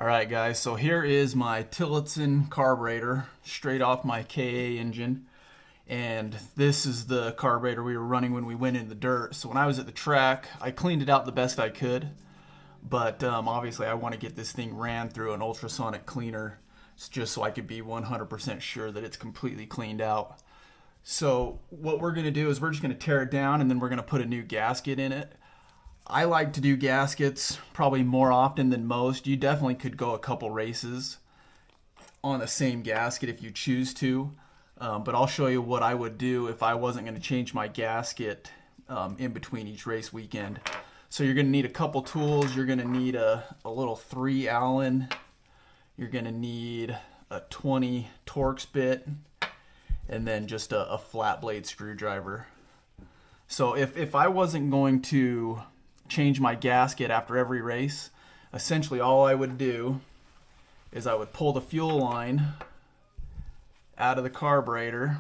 Alright guys, so here is my Tillotson carburetor straight off my KA engine, and this is the carburetor we were running when we went in the dirt. So when I was at the track, I cleaned it out the best I could, but obviously I want to get this thing ran through an ultrasonic cleaner just so I could be 100% sure that it's completely cleaned out. So what we're going to do is we're just going to tear it down and then we're going to put a new gasket in it. I like to do gaskets probably more often than most. You definitely could go a couple races on the same gasket if you choose to, but I'll show you what I would do if I wasn't going to change my gasket in between each race weekend. So you're going to need a couple tools. You're going to need a little 3 Allen. You're going to need a 20 Torx bit, and then just a flat blade screwdriver. So if I wasn't going to change my gasket after every race, essentially all I would do is I would pull the fuel line out of the carburetor,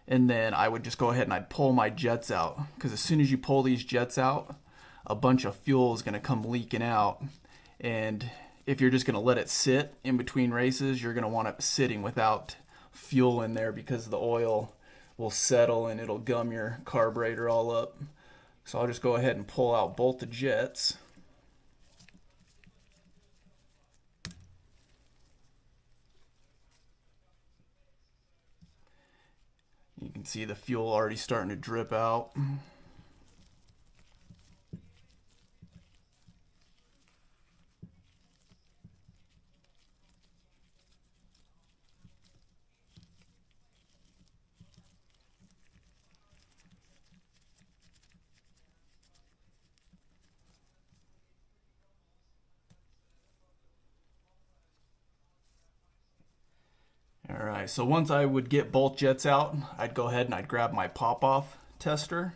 and then I would just go ahead and I'd pull my jets out, because as soon as you pull these jets out, a bunch of fuel is going to come leaking out, and if you're just going to let it sit in between races, you're going to want it sitting without fuel in there, because the oil will settle and it'll gum your carburetor all up. So I'll just go ahead and pull out both the jets. You can see the fuel already starting to drip out. Alright, so once I would get both jets out, I'd go ahead and I'd grab my pop-off tester,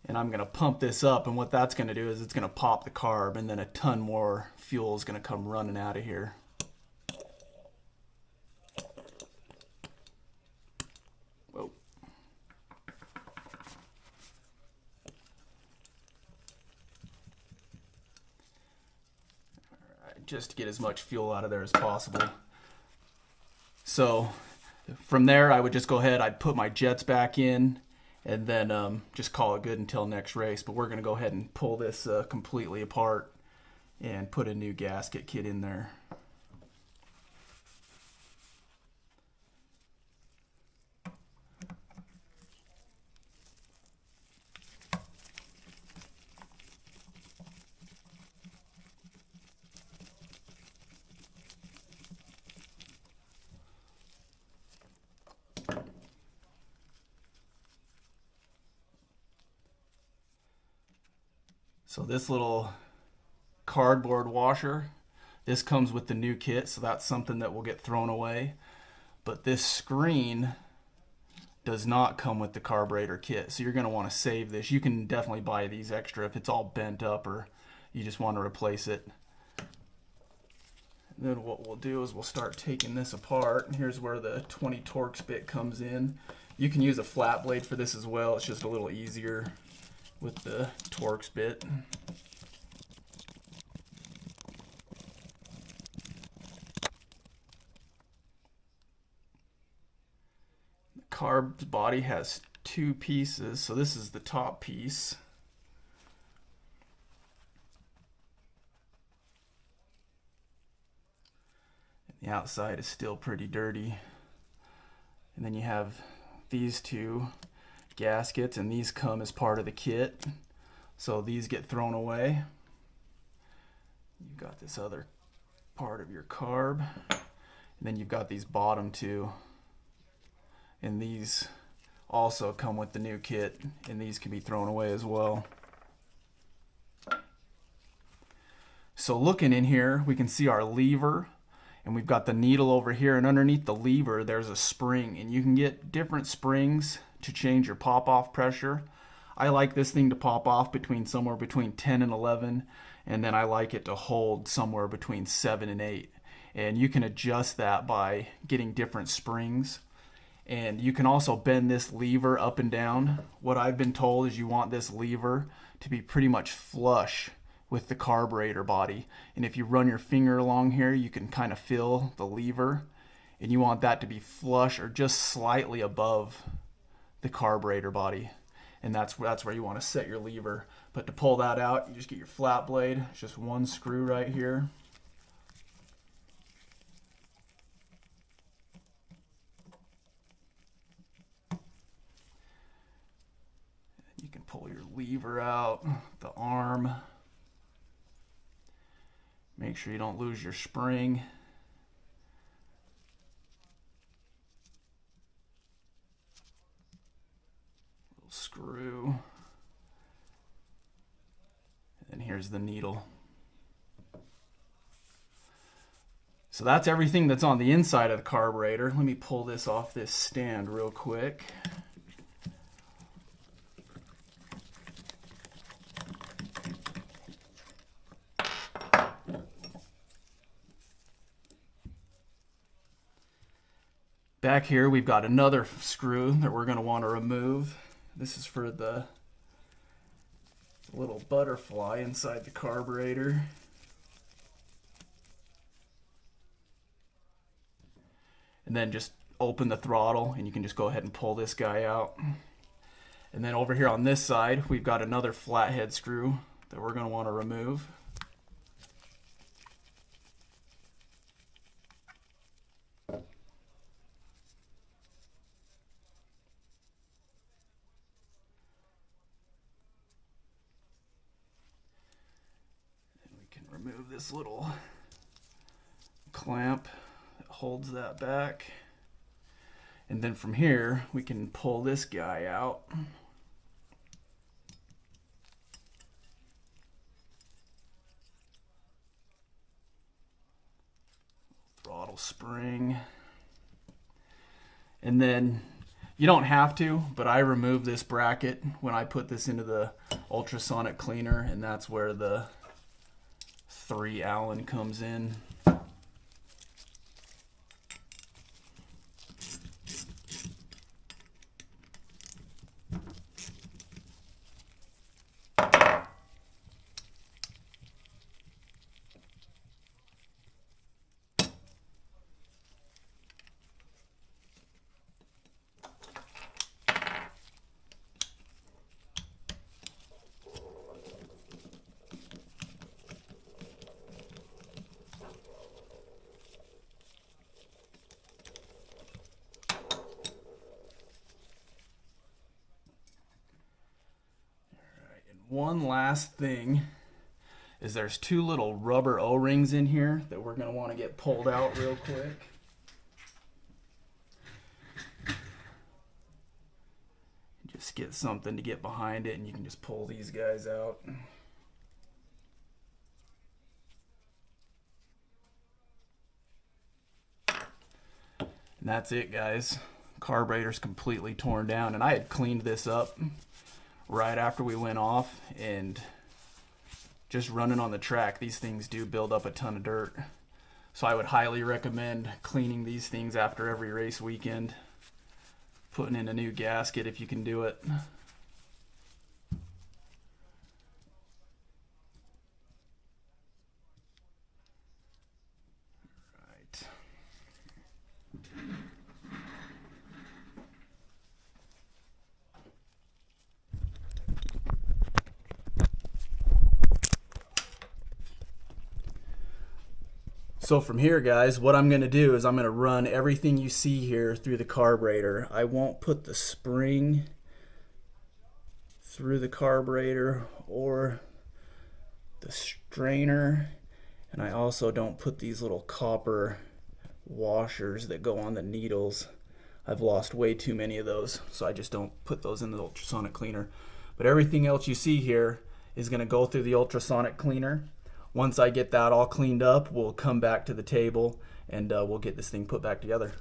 and I'm going to pump this up, and what that's going to do is it's going to pop the carb, and then a ton more fuel is going to come running out of here. Whoa. Alright, just to get as much fuel out of there as possible. So from there, I would just go ahead, I'd put my jets back in, and then just call it good until next race. But we're going to go ahead and pull this completely apart and put a new gasket kit in there. So this little cardboard washer, this comes with the new kit, so that's something that will get thrown away. But this screen does not come with the carburetor kit, so you're going to want to save this. You can definitely buy these extra if it's all bent up or you just want to replace it. And then what we'll do is we'll start taking this apart. And here's where the 20 Torx bit comes in. You can use a flat blade for this as well. It's just a little easier with the Torx bit. The carb body has 2 pieces, so this is the top piece. And the outside is still pretty dirty. And then you have these 2 gaskets, and these come as part of the kit, so these get thrown away. You've got this other part of your carb, and then you've got these bottom 2, and these also come with the new kit, and these can be thrown away as well. So looking in here, we can see our lever, and we've got the needle over here, and underneath the lever there's a spring, and you can get different springs to change your pop-off pressure. I like this thing to pop off somewhere between 10 and 11, and then I like it to hold somewhere between 7 and 8. And you can adjust that by getting different springs. And you can also bend this lever up and down. What I've been told is you want this lever to be pretty much flush with the carburetor body. And if you run your finger along here, you can kind of feel the lever, and you want that to be flush or just slightly above the carburetor body. And that's where you want to set your lever. But to pull that out, you just get your flat blade. It's just one screw right here. You can pull your lever out, the arm. Make sure you don't lose your spring. Little screw. And here's the needle. So that's everything that's on the inside of the carburetor. Let me pull this off this stand real quick. Back here we've got another screw that we're going to want to remove. This is for the little butterfly inside the carburetor. And then just open the throttle and you can just go ahead and pull this guy out. And then over here on this side we've got another flathead screw that we're going to want to remove. Remove this little clamp that holds that back, and then from here we can pull this guy out. Throttle spring, and then you don't have to, but I remove this bracket when I put this into the ultrasonic cleaner, and that's where the 3 Allen comes in. One last thing is there's 2 little rubber O-rings in here that we're going to want to get pulled out real quick. Just get something to get behind it and you can just pull these guys out. And that's it, guys. Carburetor's completely torn down, and I had cleaned this up right after we went off, and just running on the track, these things do build up a ton of dirt. So I would highly recommend cleaning these things after every race weekend, putting in a new gasket if you can do it. So from here, guys, what I'm going to do is I'm going to run everything you see here through the carburetor. I won't put the spring through the carburetor or the strainer, and I also don't put these little copper washers that go on the needles. I've lost way too many of those, so I just don't put those in the ultrasonic cleaner. But everything else you see here is going to go through the ultrasonic cleaner. Once I get that all cleaned up, we'll come back to the table and we'll get this thing put back together.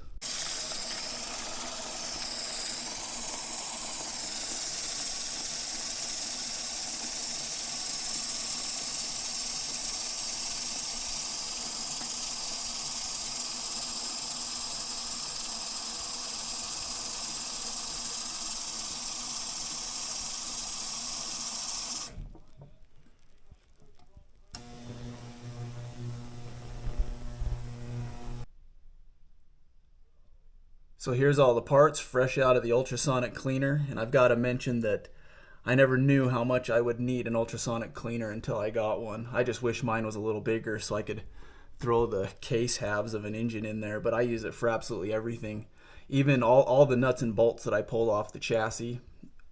So here's all the parts fresh out of the ultrasonic cleaner, and I've got to mention that I never knew how much I would need an ultrasonic cleaner until I got one. I just wish mine was a little bigger so I could throw the case halves of an engine in there, but I use it for absolutely everything. Even all the nuts and bolts that I pulled off the chassis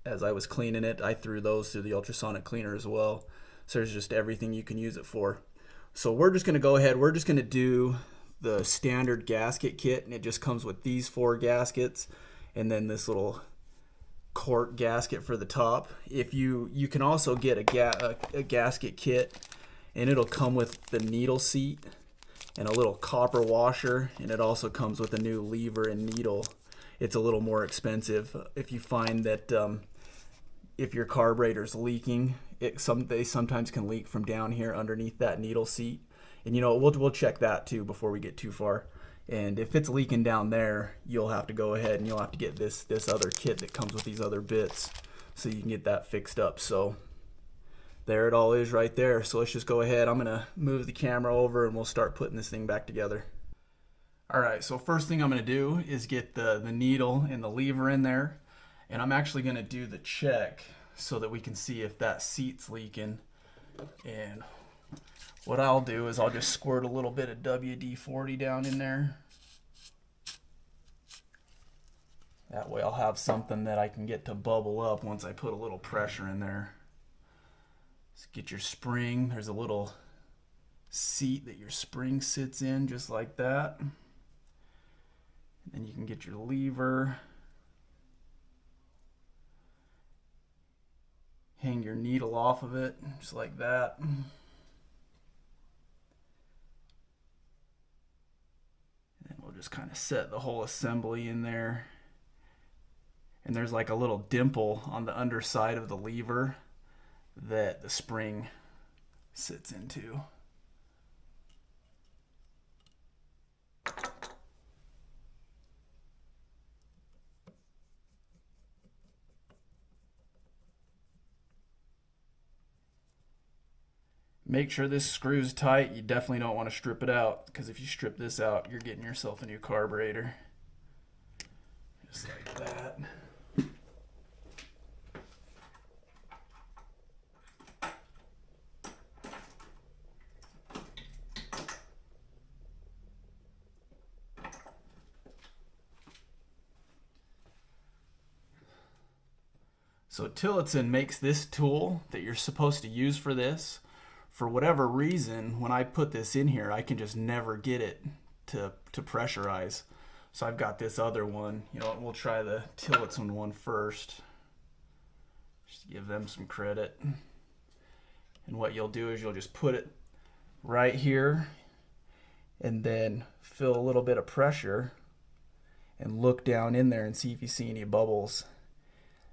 as I was cleaning it, I threw those through the ultrasonic cleaner as well. So there's just everything you can use it for. So we're just going to go ahead, we're just going to do the standard gasket kit, and it just comes with these 4 gaskets and then this little cork gasket for the top. If you can also get a gasket kit, and it'll come with the needle seat and a little copper washer, and it also comes with a new lever and needle. It's a little more expensive. If you find that if your carburetor's leaking, they sometimes can leak from down here underneath that needle seat, and we'll check that too before we get too far. And if it's leaking down there, you'll have to go ahead and you'll have to get this other kit that comes with these other bits so you can get that fixed up. So there it all is right there. So let's just go ahead. I'm gonna move the camera over and we'll start putting this thing back together. Alright, so first thing I'm gonna do is get the needle and the lever in there, and I'm actually gonna do the check so that we can see if that seat's leaking. And what I'll do is I'll just squirt a little bit of WD-40 down in there. That way I'll have something that I can get to bubble up once I put a little pressure in there. Just get your spring. There's a little seat that your spring sits in, just like that. And then you can get your lever. Hang your needle off of it, just like that. We'll just kind of set the whole assembly in there. And there's like a little dimple on the underside of the lever that the spring sits into. Make sure this screw's tight. You definitely don't want to strip it out, because if you strip this out, you're getting yourself a new carburetor. Just like that. So Tillotson makes this tool that you're supposed to use for this. For whatever reason, when I put this in here, I can just never get it to pressurize. So I've got this other one. We'll try the Tillotson one first. Just give them some credit. And what you'll do is you'll just put it right here and then feel a little bit of pressure and look down in there and see if you see any bubbles.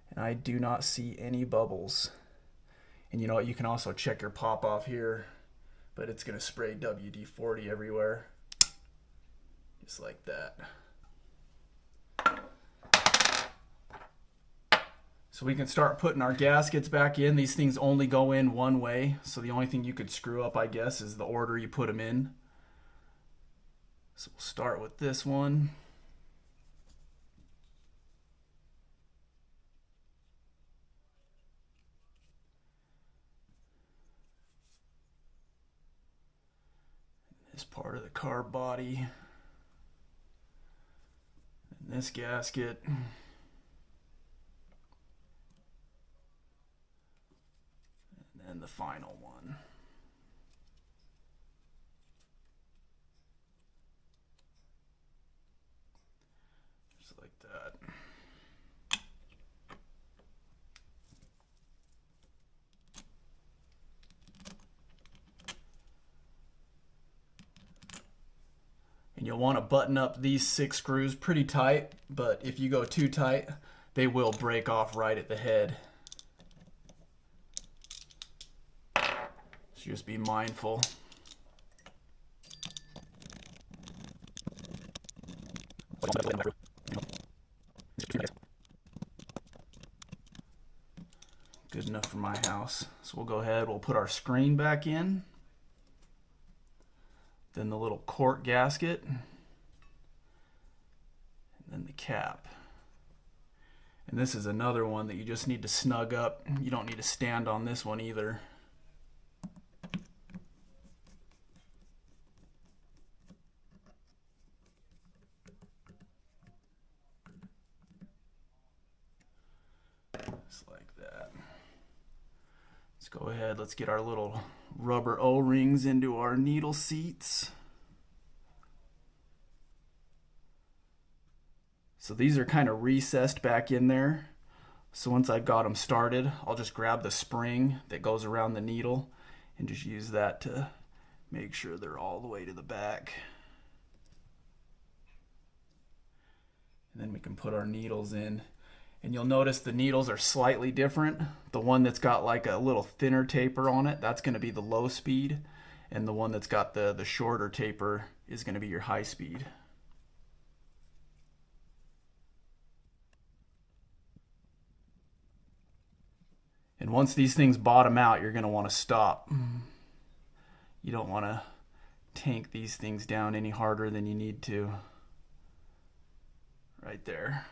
And I do not see any bubbles. And you know what, you can also check your pop off here, but it's gonna spray WD-40 everywhere. Just like that. So we can start putting our gaskets back in. These things only go in one way, so the only thing you could screw up, I guess, is the order you put them in. So we'll start with this one. This part of the carb body, and this gasket, and then the final one. Just like that. And you'll want to button up these 6 screws pretty tight, but if you go too tight, they will break off right at the head. So just be mindful. Good enough for my house. So we'll go ahead, we'll put our screen back in. Then the little cork gasket, and then the cap. And this is another one that you just need to snug up. You don't need to stand on this one either. Just like that. Let's go ahead, let's get our little rubber O-rings into our needle seats. So these are kind of recessed back in there. So once I've got them started, I'll just grab the spring that goes around the needle and just use that to make sure they're all the way to the back. And then we can put our needles in. And you'll notice the needles are slightly different. The one that's got like a little thinner taper on it, that's going to be the low speed. And the one that's got the shorter taper is going to be your high speed. And once these things bottom out, you're going to want to stop. You don't want to tank these things down any harder than you need to. Right there.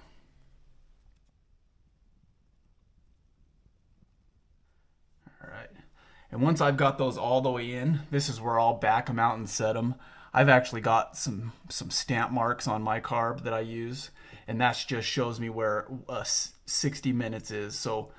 All right. And once I've got those all the way in, this is where I'll back them out and set them. I've actually got some stamp marks on my carb that I use, and that just shows me where 60 minutes is. So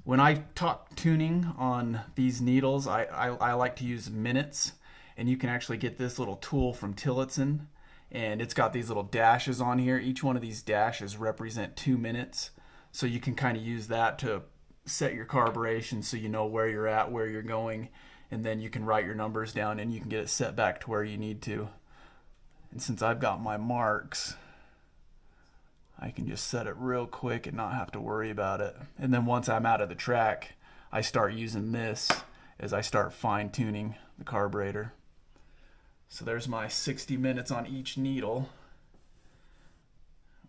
when I talk tuning on these needles, I like to use minutes, and you can actually get this little tool from Tillotson, and it's got these little dashes on here. Each one of these dashes represent 2 minutes, so you can kind of use that to set your carburation so you know where you're at, where you're going, and then you can write your numbers down and you can get it set back to where you need to. And since I've got my marks, I can just set it real quick and not have to worry about it. And then once I'm out of the track, I start using this as I start fine-tuning the carburetor. So there's my 60 minutes on each needle.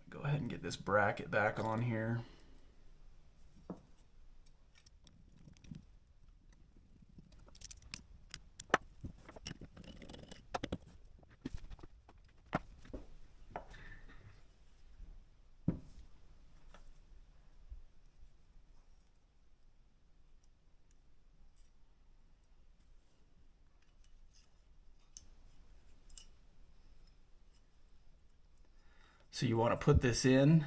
Go ahead and get this bracket back on here. So you want to put this in,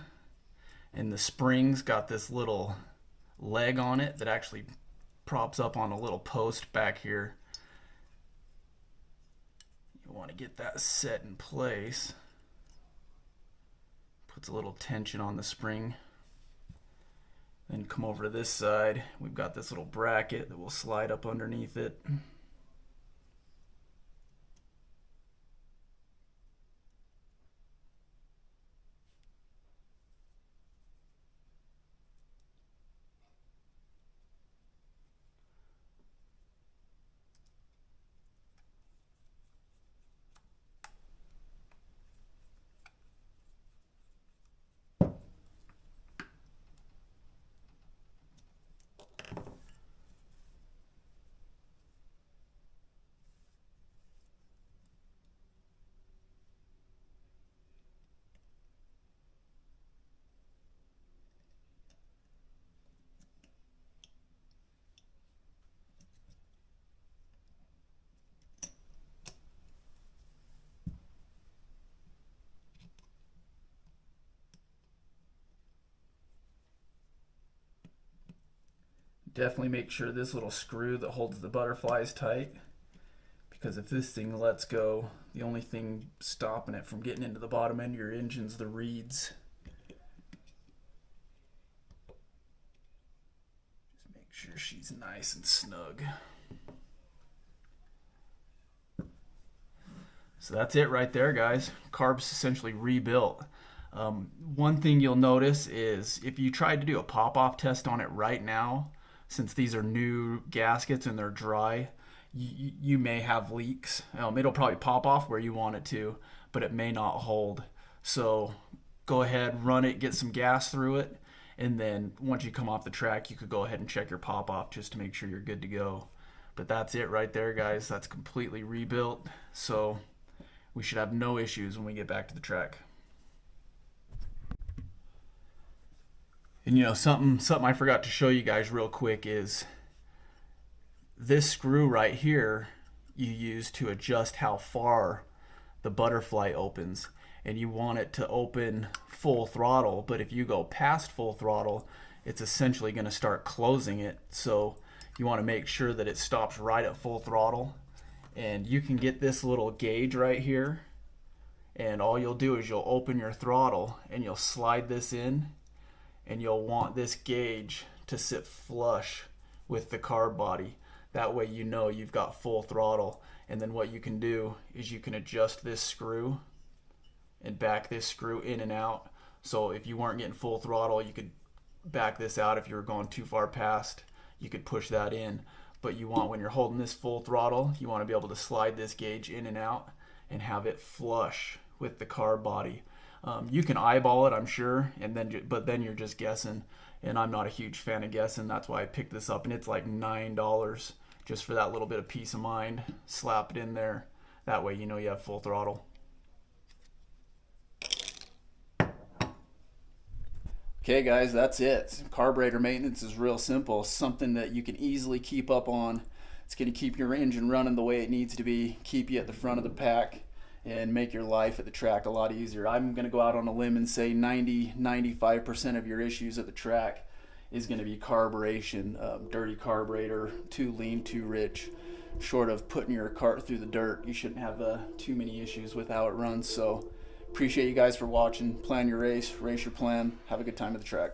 and the spring's got this little leg on it that actually props up on a little post back here. You want to get that set in place. Puts a little tension on the spring. Then come over to this side. We've got this little bracket that will slide up underneath it. Definitely make sure this little screw that holds the butterfly is tight, because if this thing lets go, the only thing stopping it from getting into the bottom end of your engine's the reeds. Just make sure she's nice and snug. So that's it right there, guys. Carb's essentially rebuilt. One thing you'll notice is if you tried to do a pop-off test on it right now, since these are new gaskets and they're dry, you may have leaks. It'll probably pop off where you want it to, but it may not hold. So go ahead, run it, get some gas through it, and then once you come off the track, you could go ahead and check your pop-off just to make sure you're good to go. But that's it right there, guys. That's completely rebuilt. So we should have no issues when we get back to the track. And something I forgot to show you guys real quick is this screw right here you use to adjust how far the butterfly opens, and you want it to open full throttle, but if you go past full throttle, it's essentially going to start closing it. So you want to make sure that it stops right at full throttle. And you can get this little gauge right here, and all you'll do is you'll open your throttle and you'll slide this in, and you'll want this gauge to sit flush with the carb body. That way you know you've got full throttle. And then what you can do is you can adjust this screw and back this screw in and out. So if you weren't getting full throttle, you could back this out. If you were going too far past, you could push that in. But you want, when you're holding this full throttle, you want to be able to slide this gauge in and out and have it flush with the carb body. You can eyeball it, I'm sure, but then you're just guessing. And I'm not a huge fan of guessing. That's why I picked this up, and it's like $9 just for that little bit of peace of mind. Slap it in there. That way you know you have full throttle. Okay guys, that's it. Carburetor maintenance is real simple. Something that you can easily keep up on. It's going to keep your engine running the way it needs to be, keep you at the front of the pack, and make your life at the track a lot easier. I'm going to go out on a limb and say 90-95% of your issues at the track is going to be carburation, dirty carburetor, too lean, too rich. Short of putting your cart through the dirt, you shouldn't have too many issues with how it runs. So appreciate you guys for watching. Plan your race your plan, have a good time at the track.